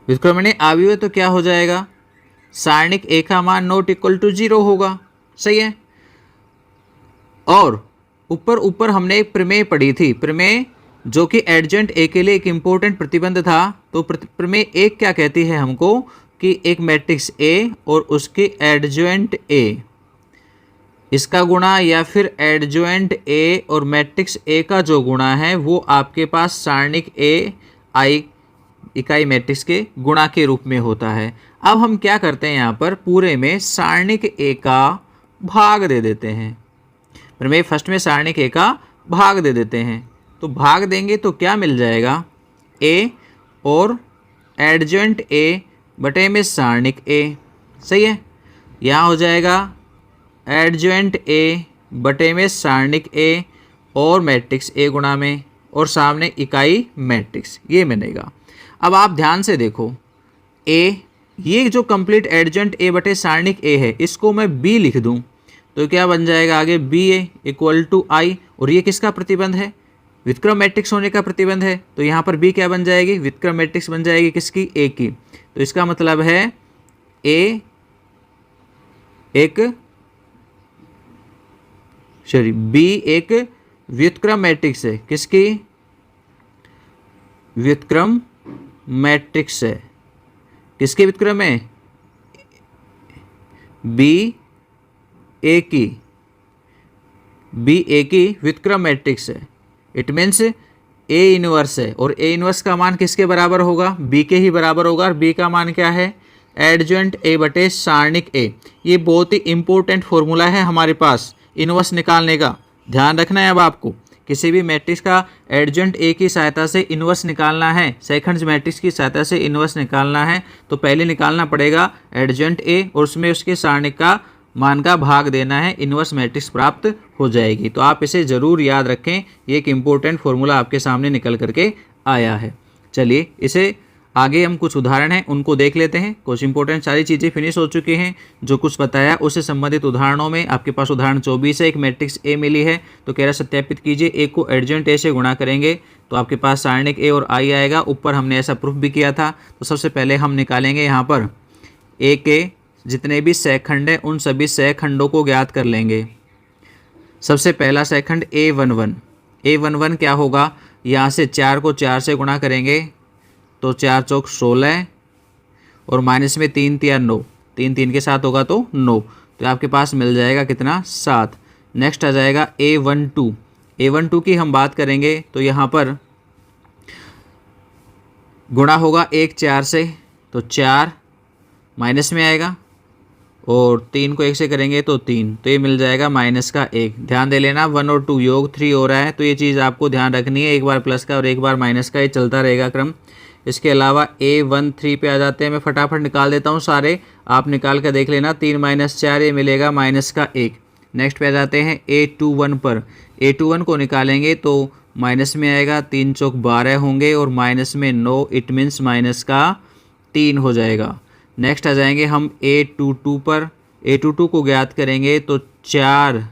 व्युत्क्रमणीय अवयव है, तो क्या हो जाएगा, सारणिक a का मान नॉट इक्वल टू 0 होगा, सही है। और ऊपर हमने एक प्रमेय पढ़ी थी, प्रमेय जो कि एडजेंट a के लिए एक इम्पोर्टेंट प्रतिबंध था। तो प्रमेय एक क्या कहती है हमको कि एक मैट्रिक्स a और उसके एडजेंट a, इसका गुणा या फिर एडजेंट a और मैट्रिक्स a का जो गुणा है वो आपके पास सारणिक a i इकाई मैट्रिक्स के गुणा के रूप में होता है। अब हम क्या करते हैं, यहाँ पर पूरे में सारणिक a का भाग दे देते हैं। प्रमेय फर्स्ट में सारणिक a का भाग दे देते हैं। तो भाग देंगे तो क्या मिल जाएगा, a और एडजेंट a बटे में सारणिक a, सही है। यहाँ हो जाएगा एडजेंट a बटे में सारणिक a और मैट्रिक्स a गुणा में, और सामने इकाई मैट्रिक्स, ये बनेगा। अब आप ध्यान से देखो, a ये जो कंप्लीट एडजेंट a बटे सारणिक a है, इसको मैं b लिख दूं तो क्या बन जाएगा आगे, ba इक्वल टू i, और ये किसका प्रतिबंध है, व्युत्क्रम मैट्रिक्स होने का प्रतिबंध है। तो यहाँ पर b क्या बन जाएगी, व्युत्क्रम मैट्रिक्स बन जाएगी किसकी, a की। तो इसका मतलब है a एक b एक व्युत्क्रम मैट्रिक्स है, किसकी, व्युत्क्रम मैट्रिक्स है, किसके व्युत्क्रम है, b a की, b a की व्युत्क्रम मैट्रिक्स है। इट मीन्स a इनवर्स है, और a इनवर्स का मान किसके बराबर होगा, b के ही बराबर होगा। और b का मान क्या है, एडजेंट a बटे सारणिक a। ये बहुत ही इंपॉर्टेंट फॉर्मूला है हमारे पास इनवर्स निकालने का, ध्यान रखना है। अब आपको किसी भी मैट्रिक्स का एडजेंट a की सहायता से इनवर्स निकालना है, सेकंड्स मैट्रिक्स की सहायता से इनवर्स निकालना है, तो पहले निकालना पड़ेगा एडजेंट a और उसमें उसके सारणिक का मान का भाग देना है, इनवर्स मैट्रिक्स प्राप्त हो जाएगी। तो आप इसे ज़रूर याद रखें, ये एक इम्पोर्टेंट फॉर्मूला आपके सामने निकल करके आया है। चलिए इसे आगे हम कुछ उदाहरण हैं उनको देख लेते हैं। कुछ इंपॉर्टेंट सारी चीज़ें फिनिश हो चुकी हैं, जो कुछ बताया उससे संबंधित उदाहरणों में आपके पास उदाहरण 24 है। एक मैट्रिक्स ए मिली है तो कह रहा सत्यापित कीजिए, ए को एडजेंट ए से गुणा करेंगे तो आपके पास सारणिक ए और आई आएगा। ऊपर हमने ऐसा प्रूफ भी किया था। तो सबसे पहले हम निकालेंगे यहाँ पर ए के जितने भी सहखंड हैं उन सभी सहखंडों को ज्ञात कर लेंगे। सबसे पहला सहखंड A11 क्या होगा, यहाँ से 4 को 4 से गुणा करेंगे तो 4 चौक 16 और माइनस में 3 तिया 9, 3 3 के साथ होगा तो 9, तो आपके पास मिल जाएगा कितना 7। नेक्स्ट आ जाएगा A12 की हम बात करेंगे तो यहाँ पर गुणा होगा 1 4 से तो 4 माइनस में आएगा और 3 को 1 से करेंगे तो 3, तो ये मिल जाएगा माइनस का 1। ध्यान दे लेना 1 और 2 योग 3 हो रहा है, तो ये चीज़ आपको ध्यान रखनी है, एक बार प्लस का और एक बार माइनस का, ये चलता रहेगा क्रम। इसके अलावा A13 पे आ जाते हैं, मैं फटाफट निकाल देता हूँ सारे, आप निकाल कर देख लेना। 3 - 4 ये मिलेगा माइनस का 1। नेक्स्ट पे आ जाते हैं A21 पर। A21 को निकालेंगे तो माइनस में आएगा, 3 चौक 12 होंगे और माइनस में 9, इट मीन्स माइनस का 3 हो जाएगा। नेक्स्ट आ जाएंगे हम A22 पर। A22 को ज्ञात करेंगे तो 4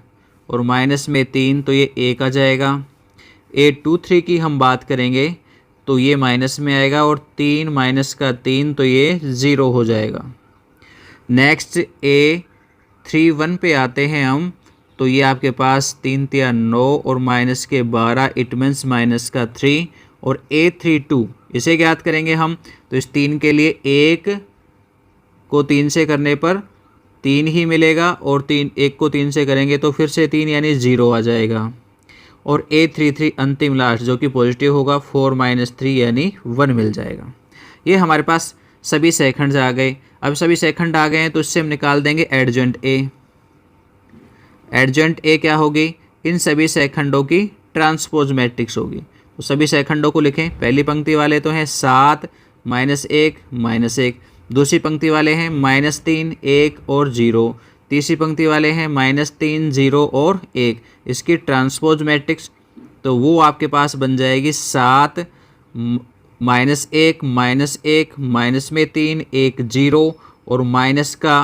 और माइनस में 3, तो ये 1 आ जाएगा। A23 की हम बात करेंगे तो ये माइनस में आएगा और 3 माइनस का 3, तो ये 0 हो जाएगा। नेक्स्ट A31 पे आते हैं हम, तो ये आपके पास 3 तिया 9 और माइनस के 12, इट मीन्स माइनस का 3। और A32 इसे ज्ञात करेंगे हम, तो इस 3 के लिए 1 को 3 से करने पर 3 ही मिलेगा और 1 को 3 से करेंगे तो फिर से 3 यानी 0 आ जाएगा। और A33 अंतिम लास्ट जो कि पॉजिटिव होगा, 4 - 3 यानी 1 मिल जाएगा। ये हमारे पास सभी सहखंड आ गए। अब सभी सहखंड आ गए हैं तो इससे हम निकाल देंगे एडजेंट ए। एडजेंट ए क्या होगी, इन सभी सहखंडों की ट्रांसपोज मैट्रिक्स होगी। तो सभी सहखंडों को लिखें। पहली पंक्ति वाले तो हैं 7 - 1 -1, दूसरी पंक्ति वाले हैं -3 1 और 0, तीसरी पंक्ति वाले हैं -3 0 और 1। इसकी ट्रांसपोज मैट्रिक्स तो वो आपके पास बन जाएगी 7 -1 -1 माइनस में 3 1 0 और माइनस का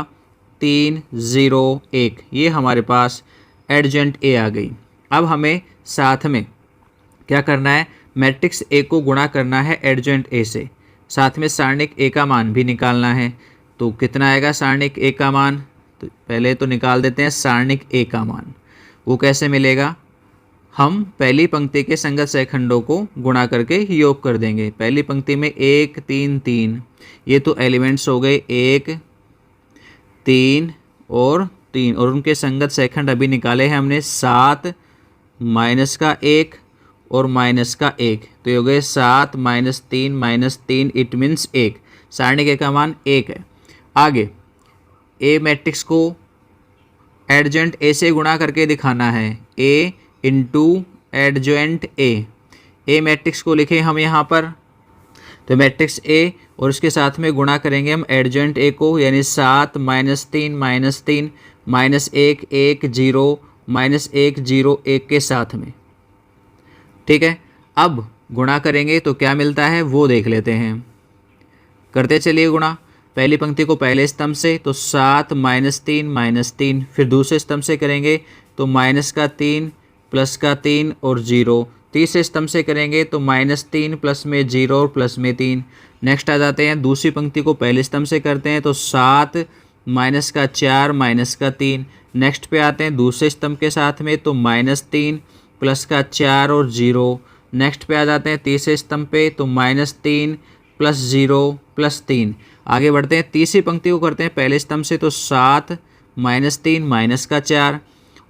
3 0 1। ये हमारे पास एडजेंट ए आ गई। अब हमें साथ में क्या करना है, मैट्रिक्स ए को गुणा करना है एडजेंट ए से, साथ में सारणिक ए का मान भी निकालना है। तो कितना आएगा सारणिक ए का मान, तो पहले तो निकाल देते हैं सारणिक ए का मान। वो कैसे मिलेगा, हम पहली पंक्ति के संगत सहखंडों को गुणा करके योग कर देंगे। पहली पंक्ति में 1 3 3, ये तो एलिमेंट्स हो गए 1 3 और 3, और उनके संगत सहखंड अभी निकाले हैं हमने 7 माइनस का 1 और माइनस का 1, तो ये हो गए 7 - 3 - 3, इट मीन्स 1। सारणिक ए का मान 1 है। आगे ए मैट्रिक्स को एडजेंट ए से गुणा करके दिखाना है, ए इंटू एडजेंट ए। ए मैट्रिक्स को लिखें हम यहाँ पर, तो मैट्रिक्स ए और इसके साथ में गुणा करेंगे हम एडजेंट ए को, यानी 7 - 3 - 3 -1 1 0 -1 0 1 के साथ में। ठीक है, अब गुणा करेंगे तो क्या मिलता है वो देख लेते हैं। करते चलिए गुणा। पहली पंक्ति को पहले स्तंभ से तो 7 - 3 - 3, फिर दूसरे स्तंभ से करेंगे तो माइनस का 3 प्लस का 3 और 0, तीसरे स्तंभ से करेंगे तो -3 प्लस में 0 और प्लस में 3। नेक्स्ट आ जाते हैं दूसरी पंक्ति को पहले स्तंभ से करते हैं तो 7 माइनस का 4 माइनस का 3। नेक्स्ट पे आते हैं दूसरे स्तंभ के साथ में तो -3 प्लस का 4 और 0। नेक्स्ट पे आ जाते हैं तीसरे स्तंभ पे तो -3 प्लस 0 प्लस 3। आगे बढ़ते हैं तीसरी पंक्ति को करते हैं पहले स्तंभ से तो 7 -3 माइनस का 4,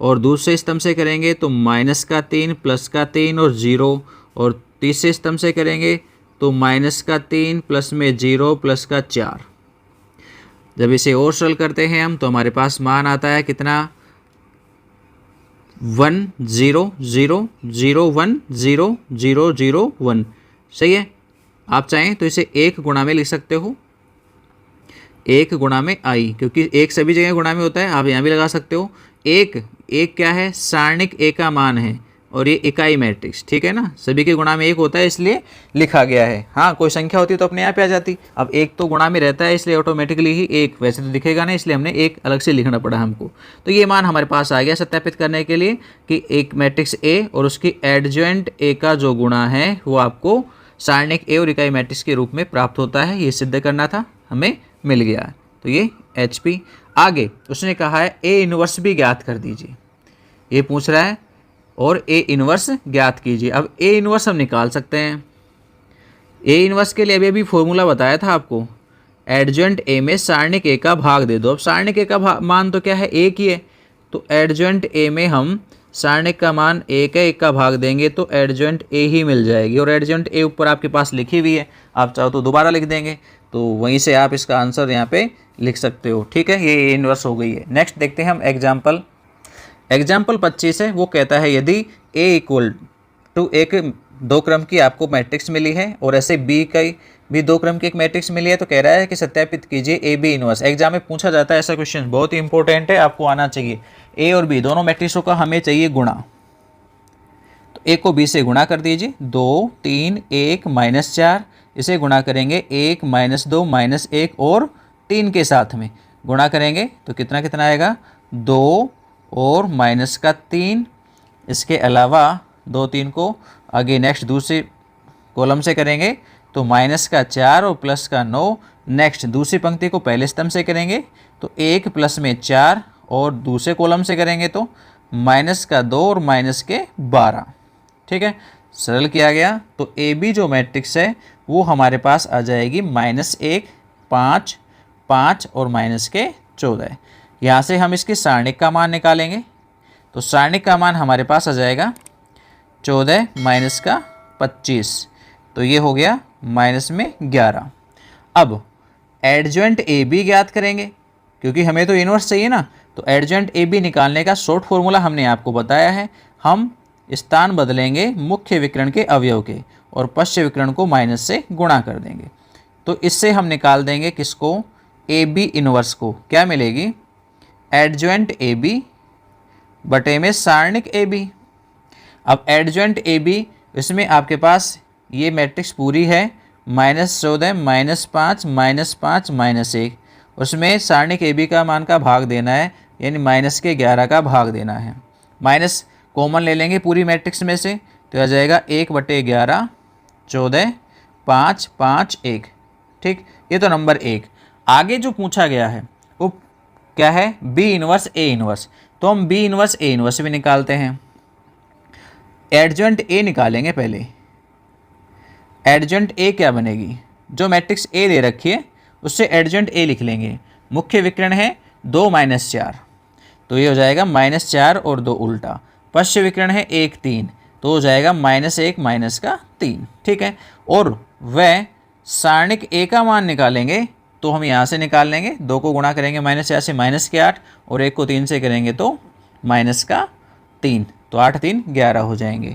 और दूसरे स्तंभ से करेंगे तो माइनस का 3 प्लस का 3 और 0, और तीसरे स्तंभ से करेंगे तो माइनस का 3 प्लस में 0 प्लस का 4। जब इसे और सरल करते हैं हम तो हमारे पास मान आता है कितना, 1 0 0 0 1 0 0 0 1। सही है। आप चाहें तो इसे 1 गुणा में लिख सकते हो। 1 गुणा में आई, क्योंकि 1 सभी जगह गुणा में होता है, आप यहाँ भी लगा सकते हो। एक क्या है, सारणिक ए का मान है और ये इकाई मैट्रिक्स, ठीक है ना, सभी के गुणा में 1 होता है इसलिए लिखा गया है। हाँ, कोई संख्या होती तो अपने आप आ जाती, अब 1 तो गुणा में रहता है इसलिए ऑटोमेटिकली ही 1 वैसे तो दिखेगा ना, इसलिए हमने 1 अलग से लिखना पड़ा हमको। तो ये मान हमारे पास आ गया सत्यापित करने के लिए कि एक मैट्रिक्स ए और उसकी एडजॉइंट ए का जो गुणा है वो आपको सारणिक ए और इकाई मैट्रिक्स के रूप में प्राप्त होता है। ये सिद्ध करना था, हमें मिल गया। तो ये HP। आगे उसने कहा है ए इनवर्स भी ज्ञात कर दीजिए, ये पूछ रहा है, और ए इनवर्स ज्ञात कीजिए। अब ए इनवर्स हम निकाल सकते हैं। ए इनवर्स के लिए अभी फॉर्मूला बताया था आपको, एडजॉइंट ए में सारणिक ए का भाग दे दो। अब सारणिक ए का मान तो क्या है, 1 ही है, तो एडजॉइंट ए में हम सारणिक का मान 1 है, 1 का भाग देंगे तो एडजॉइंट ए ही मिल जाएगी। और एडजॉइंट ए ऊपर आपके पास लिखी हुई है, आप चाहो तो दोबारा लिख देंगे, तो वहीं से आप इसका आंसर यहाँ पे लिख सकते हो। ठीक है, ये ए इनवर्स हो गई है। नेक्स्ट देखते हैं हम एग्जाम्पल 25 है। वो कहता है यदि ए इक्वल टू एक 2 क्रम की आपको मैट्रिक्स मिली है और ऐसे बी का भी 2 क्रम की एक मैट्रिक्स मिली है, तो कह रहा है कि सत्यापित कीजिए ए बी इनवर्स। एग्जाम में पूछा जाता है ऐसा क्वेश्चन, बहुत ही इंपॉर्टेंट है, आपको आना चाहिए। ए और बी दोनों मैट्रिक्सों का हमें चाहिए गुणा, तो ए को बी से गुणा कर दीजिए, 2 3 1 -4, इसे गुणा करेंगे 1 -2 -1 और 3 के साथ में गुणा करेंगे तो कितना कितना आएगा, 2 और -3। इसके अलावा 2 3 को आगे नेक्स्ट दूसरे कॉलम से करेंगे तो -4 और +9। नेक्स्ट दूसरी पंक्ति को पहले स्तंभ से करेंगे तो 1 + में 4 और दूसरे कॉलम से करेंगे तो -2 और -12। ठीक है, सरल किया गया। तो ए बी जो मैट्रिक्स है वो हमारे पास आ जाएगी -1 5 5 और -14। यहाँ से हम इसके सारणिक का मान निकालेंगे, तो सारणिक का मान हमारे पास आ जाएगा 14 -25, तो ये हो गया -11। अब एडजॉइंट ए बी ज्ञात करेंगे, क्योंकि हमें तो इनवर्स चाहिए ना, तो एडजॉइंट ए बी निकालने का शॉर्ट फॉर्मूला हमने आपको बताया है। हम स्थान बदलेंगे मुख्य विकर्ण के अवयव के और पश्च विकर्ण को माइनस से गुणा कर देंगे, तो इससे हम निकाल देंगे किसको, ए बी इनवर्स को। क्या मिलेगी, एडजॉइंट ए बी बटे में सारणिक ए बी। अब एडजॉइंट ए बी, इसमें आपके पास ये मैट्रिक्स पूरी है, -14 -5 -5 -1, उसमें सारणिक ए बी का मान का भाग देना है, यानी -11 का भाग देना है। माइनस कॉमन ले लेंगे पूरी मैट्रिक्स में से, तो आ जाएगा 1/11 14 5 5 1। ठीक, ये तो नंबर 1। आगे जो पूछा गया है वो क्या है, बी इनवर्स ए इनवर्स, तो हम बी इनवर्स ए इनवर्स भी निकालते हैं। एडजॉइंट ए निकालेंगे पहले। एडजॉइंट ए क्या बनेगी, जो मैट्रिक्स ए दे रखी है उससे एडजॉइंट ए लिख लेंगे। मुख्य विकर्ण है 2 -4, तो ये हो जाएगा -4 और 2 उल्टा। पश्च विकर्ण है 1 3, तो हो जाएगा -1 -3। ठीक है, और वह सारणिक ए का मान निकालेंगे तो हम यहाँ से निकाल लेंगे, 2 को गुणा करेंगे -4 से -8 और 1 को 3 से करेंगे तो -3, तो 8 3 11 हो जाएंगे,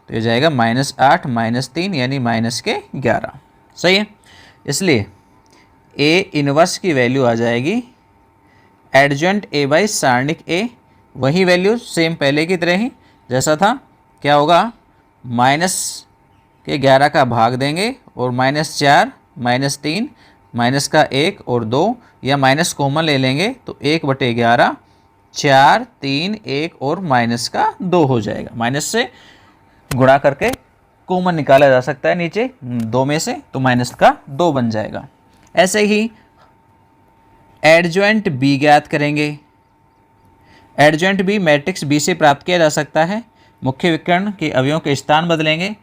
तो ये जाएगा -8 -3 यानी -11। सही है, इसलिए ए इनवर्स की वैल्यू आ जाएगी एडजॉइंट ए बाई सारणिक ए, वही वैल्यू सेम पहले की तरह ही जैसा था। क्या होगा, -11 का भाग देंगे और -4 -3 -1 और 2, या माइनस कॉमन ले लेंगे तो 1/11 4 3 1 और -2 हो जाएगा। माइनस से गुणा करके कॉमन निकाला जा सकता है नीचे 2 में से, तो -2 बन जाएगा। ऐसे ही एडजॉइंट बी ज्ञात करेंगे। एडजॉइंट बी मैट्रिक्स बी से प्राप्त किया जा सकता है। मुख्य विकर्ण के अवयवों के स्थान बदलेंगे।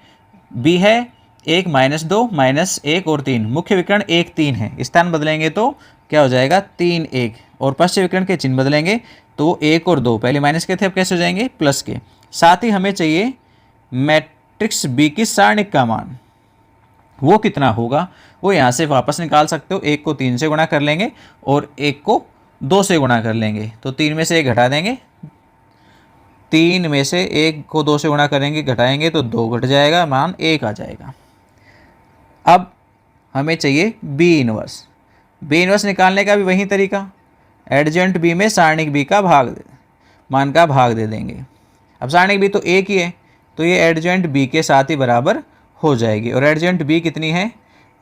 बी है 1 -2 -1 और 3, मुख्य विकर्ण 1 3 है, स्थान बदलेंगे तो क्या हो जाएगा 3 1, और पश्च विकर्ण के चिन्ह बदलेंगे तो 1 और 2 पहले माइनस के थे अब कैसे हो जाएंगे प्लस के। साथ ही हमें चाहिए मैट्रिक्स बी की सारणिक का मान, वो कितना होगा वो यहाँ से वापस निकाल सकते हो। 1 को 3 से गुणा कर लेंगे और 1 को 2 से गुणा कर लेंगे, तो 3 में से 1 घटा देंगे, 3 में से 1 को 2 से गुणा करेंगे घटाएंगे तो 2 घट जाएगा, मान 1 आ जाएगा। अब हमें चाहिए बी इनवर्स, बी इनवर्स निकालने का भी वही तरीका, एडजेंट बी में सारणिक बी का मान का भाग दे देंगे। अब सारणिक बी तो एक ही है, तो ये एडजेंट बी के साथ ही बराबर हो जाएगी, और एडजेंट बी कितनी है,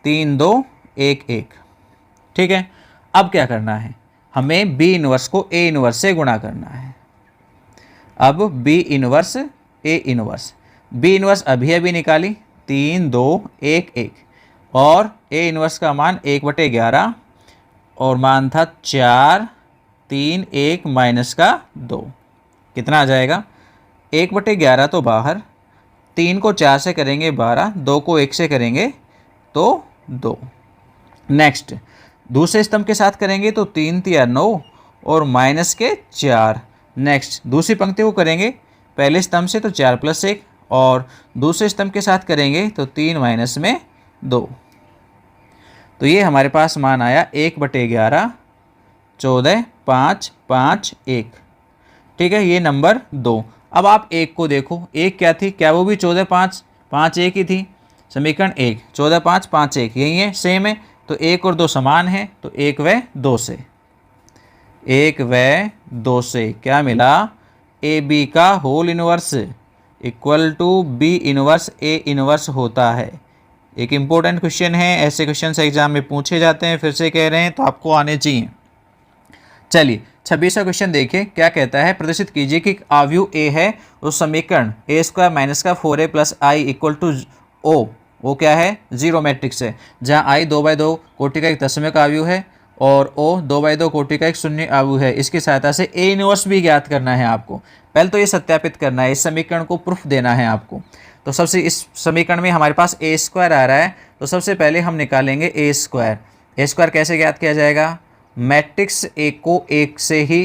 3 2 1 1। ठीक है, अब क्या करना है, हमें बी इनवर्स को ए इनवर्स से गुणा करना है। अब B inverse A inverse, B inverse अभी अभी निकाली 3 2 1 1, और ए इनवर्स का मान 1/11 और मान था 4 3 1 माइनस का 2, कितना आ जाएगा, 1/11 तो बाहर, 3 को 4 से करेंगे 12, 2 को 1 से करेंगे तो 2। नेक्स्ट दूसरे स्तंभ के साथ करेंगे तो 3 3 9 और माइनस के 4। नेक्स्ट दूसरी पंक्ति को करेंगे पहले स्तंभ से तो 4 + 1, और दूसरे स्तंभ के साथ करेंगे तो 3 माइनस में 2। तो ये हमारे पास मान आया 1/11 14 5 5 1। ठीक है, ये नंबर 2। अब आप एक को देखो, एक क्या थी, क्या वो भी 14 5 5 1 ही थी। समीकरण 1 14 5 5 1 यही है, सेम है, तो 1 और 2 समान है, तो 1 व 2 से 1 व 2 से क्या मिला, ए बी का whole inverse equal to B inverse A inverse होता है। एक इम्पोर्टेंट क्वेश्चन है, ऐसे क्वेश्चन एग्जाम में पूछे जाते हैं, फिर से कह रहे हैं तो आपको आने चाहिए। चलिए 26वां क्वेश्चन देखिए क्या कहता है, प्रदर्शित कीजिए कि आव्यूह ए है, उस समीकरण a² माइनस का 4a + i equal two O क्या है, 0 मैट्रिक्स है, जहाँ i 2/2 कोटि का एक दशमलव आव्यूह है और o 2/2 कोटि का एक शून्य आव्यूह है। इसकी सहायता से ए इनवर्स भी ज्ञात करना है आपको। पहले तो ये सत्यापित करना है, इस समीकरण को प्रूफ देना है आपको। तो सबसे इस समीकरण में हमारे पास a² आ रहा है, तो सबसे पहले हम निकालेंगे a² कैसे ज्ञात किया जाएगा, मैट्रिक्स ए को 1 से ही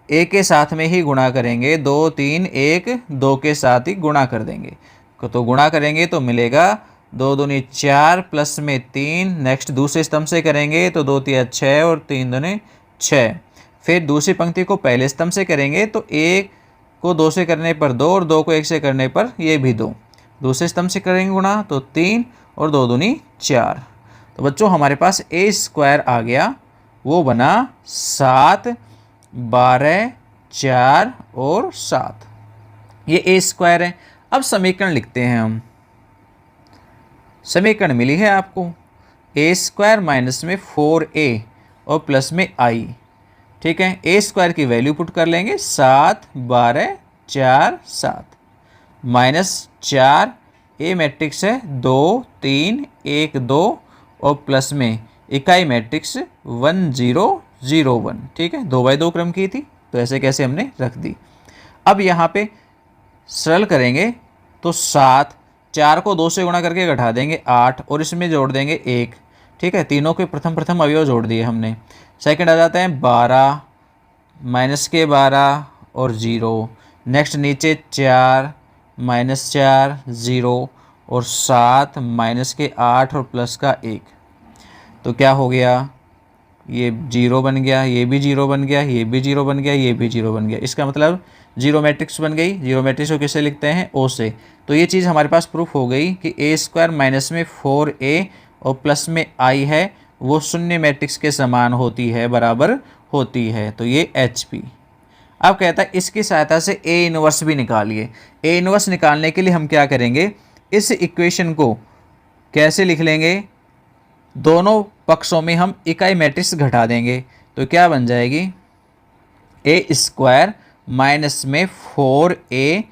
ए के साथ में ही गुणा करेंगे, 2 3 1 2 के साथ ही गुणा कर देंगे, तो गुणा करेंगे तो मिलेगा 2 दूनी 4 प्लस में 3। नेक्स्ट दूसरे स्तंभ से करेंगे तो 2 3 6 और 3 दूनी 6। फिर दूसरी पंक्ति को पहले स्तंभ से करेंगे तो 1 को 2 से करने पर 2 और 2 को 1 से करने पर ये भी 2। दूसरे स्तंभ से करेंगे गुणा तो 3 और 2 दूनी 4। तो बच्चों हमारे पास a² आ गया, वो बना 7 12 4 और 7, ये a² है। अब समीकरण लिखते हैं हम, समीकरण मिली है आपको a² माइनस में 4a और प्लस में i। ठीक है, a² की वैल्यू पुट कर लेंगे 7 12 4 7 माइनस 4, ए मैट्रिक्स है 2 3 1 2 और प्लस में इकाई मैट्रिक्स 1 0 0 1। ठीक है, 2/2 क्रम की थी तो ऐसे कैसे हमने रख दी। अब यहाँ पे सरल करेंगे तो 7, 4 को 2 से गुणा करके घटा देंगे 8 और इसमें जोड़ देंगे 1। ठीक है, तीनों के प्रथम अवयव जोड़ दिए हमने। सेकंड आ जाते हैं 12 माइनस के 12 और 0। नेक्स्ट नीचे 4 माइनस 4 0 और 7 माइनस के 8 और प्लस का 1। तो क्या हो गया, ये 0 बन गया, ये भी 0 बन गया, ये भी 0 बन गया, ये भी 0 बन गया। इसका मतलब 0 मैट्रिक्स बन गई। 0 मैट्रिक्स को किससे लिखते हैं, ओ से। तो ये चीज़ हमारे पास प्रूफ हो गई कि a² माइनस में 4a और प्लस में i है, वो शून्य मैट्रिक्स के समान होती है, बराबर होती है। तो ये HP। अब कहता है इसकी सहायता से ए इनवर्स भी निकालिए। ए इनवर्स निकालने के लिए हम क्या करेंगे, इस इक्वेशन को कैसे लिख लेंगे, दोनों पक्षों में हम इकाई मैट्रिक्स घटा देंगे तो क्या बन जाएगी, a² माइनस में 4a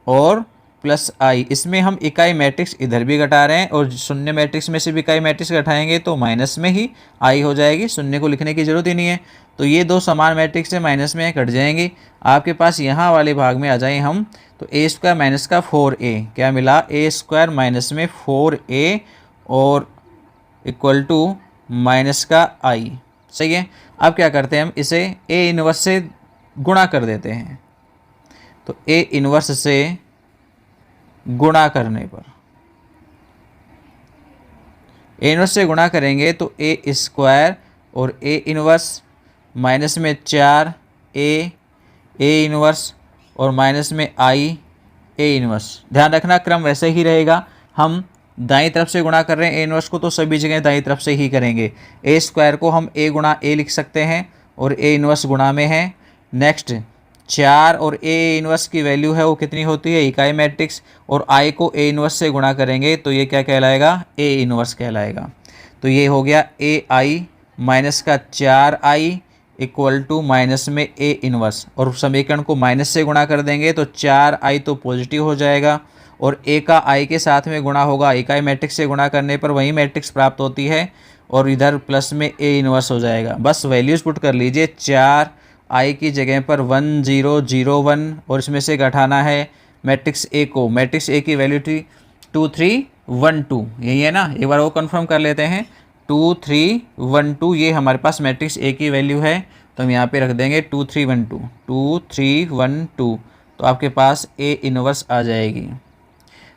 और प्लस i। इसमें हम इकाई मैट्रिक्स इधर भी घटा रहे हैं और शून्य मैट्रिक्स में से भी इकाई मैट्रिक्स घटाएंगे तो माइनस में ही i हो जाएगी, शून्य को लिखने की जरूरत ही नहीं है। तो ये दो समान मैट्रिक्स से माइनस में कट जाएंगी। आपके पास यहाँ वाले भाग में आ जाए हम, तो a² माइनस का 4a क्या मिला, a² माइनस में 4a और इक्वल टू माइनस का i। सही है। अब क्या करते हैं हम, इसे a इनवर्स से गुणा कर देते हैं। तो a इनवर्स से गुणा करने पर, a इनवर्स से गुणा करेंगे तो a² और a इनवर्स माइनस में 4 a इनवर्स और माइनस में i a इनवर्स। ध्यान रखना क्रम वैसे ही रहेगा। हम दाईं तरफ से गुणा कर रहे हैं ए इनवर्स को, तो सभी जगह दाईं तरफ से ही करेंगे। ए स्क्वायर को हम ए गुणा ए लिख सकते हैं और ए इनवर्स गुणा में है। नेक्स्ट 4 और ए इनवर्स की वैल्यू है वो कितनी होती है, इकाई मैट्रिक्स, और आई को ए इनवर्स से गुणा करेंगे तो ये क्या कहलाएगा, ए इनवर्स कहलाएगा। तो ये हो गया ए आई माइनस का 4i इक्वल टू माइनस में ए इनवर्स, और समीकरण को माइनस से गुणा कर देंगे तो 4i तो पॉजिटिव हो जाएगा और ए का आई के साथ में गुणा होगा, इकाई मैट्रिक्स से गुणा करने पर वही मैट्रिक्स प्राप्त होती है, और इधर प्लस में ए इनवर्स हो जाएगा। बस वैल्यूज़ पुट कर लीजिए, 4i की जगह पर 1 0 0 1 और इसमें से घटाना है मैट्रिक्स ए को। मैट्रिक्स ए की वैल्यू थी 2 3 1 2, यही है ना, एक बार वो कंफर्म कर लेते हैं। 2 3 1 2 ये हमारे पास मैट्रिक्स ए की वैल्यू है, तो हम यहाँ पे रख देंगे 2 3 1 2 2 3 1 2, तो आपके पास ए इनवर्स आ जाएगी।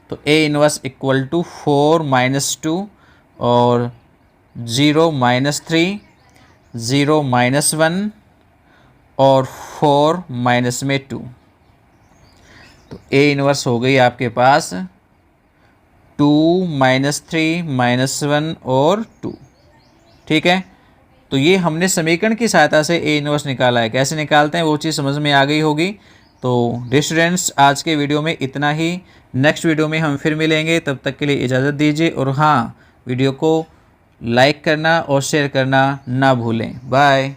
तो ए इनवर्स इक्वल टू 4 - 2 और 0 - 3 0 - 1 और 4 माइनस में 2, तो ए इनवर्स हो गई आपके पास 2 - 3 -1 और 2। ठीक है, तो ये हमने समीकरण की सहायता से ए इनवर्स निकाला है। कैसे निकालते हैं वो चीज़ समझ में आ गई होगी। तो डियर स्टूडेंट्स, आज के वीडियो में इतना ही। नेक्स्ट वीडियो में हम फिर मिलेंगे, तब तक के लिए इजाज़त दीजिए। और हाँ, वीडियो को लाइक करना और शेयर करना ना भूलें। बाय।